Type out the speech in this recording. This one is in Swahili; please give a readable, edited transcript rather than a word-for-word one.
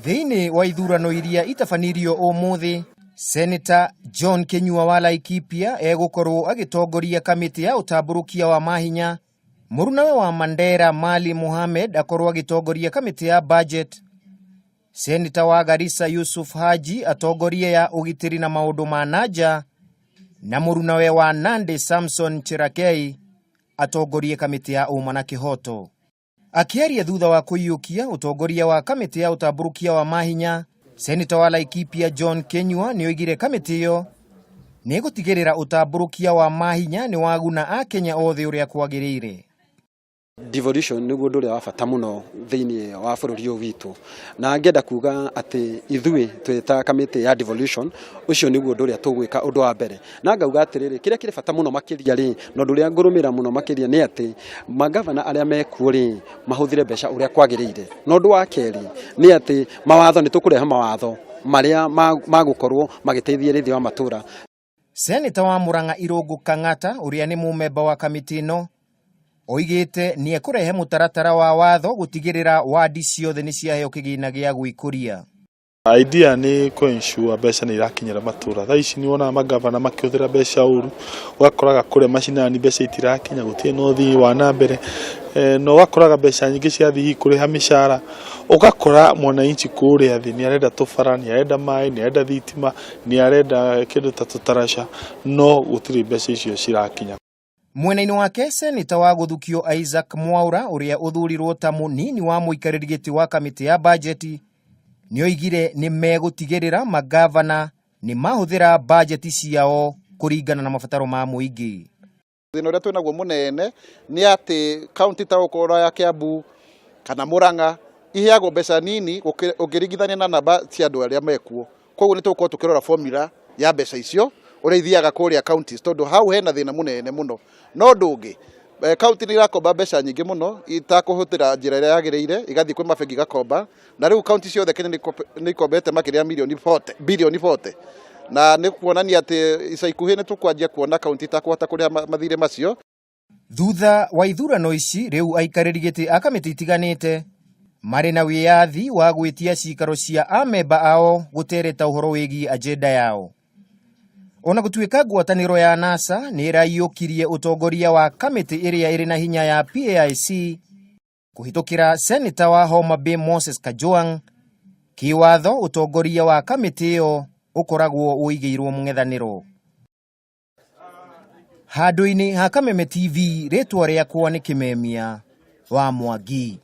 Thi-ini wa ithurano iria itabanirio umuthi, Seneta John Kenyua wa Laikipia egukorwo agitongoria kamiti ya utamburukia wa mahinya. Murunawe wa Mandera Mali Mohamed akorwo agitongoria kamiti ya budget. Seneta wa Garissa Yusuf Haji atongoria ya ugitiri na maundu ma nanja, na murunawe wa Nandi Samson Chirakei atongorie kamiti ya uma na kihoto. Akiaria thutha wa kuiyukia utongoria wa kamiti ya utamburukia wa mahinya, Seneta wa Laikipia John Kenyua nioigire kamiti iyo ni gutigirira utamburukia wa mahinya ni waguna a Kenya othe uria kwagirire. Devolution niguo nduria wa bata muno thiini wa bururi witu, na ngenda kuga ati ithui twita kamiti ya devolution ucio niguo nduria tugwika undu wa mbere, na ngauga atiriri kiria kiri bata muno makiria ri no nduria ngurumira muno makiria ni ati magavana aria mekuo ri mahuthire mbeca uria kwagirire. No ndu wa keri ni ati mawatho ni tukureha mawatho maria magukorwo magiteithia wa matura. Seneta wa Murang'a Irungu Kang'ata uria ni mumemba wa kamiti no oigite ni ekurehe mutaratara wa watho gutigirira wadi ciothe ni ciaheo kigina gia gwikuria. Idea ni kuensure mbeca ni irakinyira matura. Thaici ni wona magavana makihũthĩra mbeca uru, ugakoraga kure macinani mbeca itirakinya, gutie no thii wa nambere, no ugakoraga mbeca nyingi cia thii kuriha mishara, ugakora mwananchi kuria thi ni arenda tubara, ni arenda mai, ni arenda thitima, ni arenda kindu ta tutarasha, no gutiri mbeca icio cirakinya. Mwena-ini wake Seneta wa Guthukio Isaac Mwaura uria uthurirwo ta munini wa muikariri giti wa kamiti ya budget nioigire ni megutigirira magavana ni mahuthira budget ciao kuringana na mabataro ma muingi. Thina uria twinaguo munene ni ati county ta ukora ya Kiambu kana Murang'a iheagwo mbeca nini ukiringithania na namba cia andu aria mekuo. Koguo ni tukorwo tukirora formula ya mbeca icio uria ithiaga kuria counties tondu hau hena thina munene muno. No ndungi county ni irakomba mbeca nyingi muno itakuhutira njira iria yagiriire, igathii kwi mabengi gakomba, na riu county ciothe Kenya ni ikombete makiria bilioni 40, na ni kuonania ati ica ikuhi ni tukwanjia kuona county itakuhota kuria mathire macio. Thutha wa ithurano ici riu aikariri giti a kamiti itiganite mari na wiyathi wa gwitia cikaro cia amemba ao gutereta uhoro wigi agenda yao. Ona gutuika ngwataniro ya NASA ni irayiukirie utongoria wa kamiti iria iri na hinya ya PAIC kuhitukira Seneta wa Homa Bay Moses Kajwang', kiwatho utongoria wa kamiti iyo ukoragwo uigiirwo mung'ethaniro. Handu-ini ha Kameme TV ritwa riakwa ni Kimemia wa Mwangi.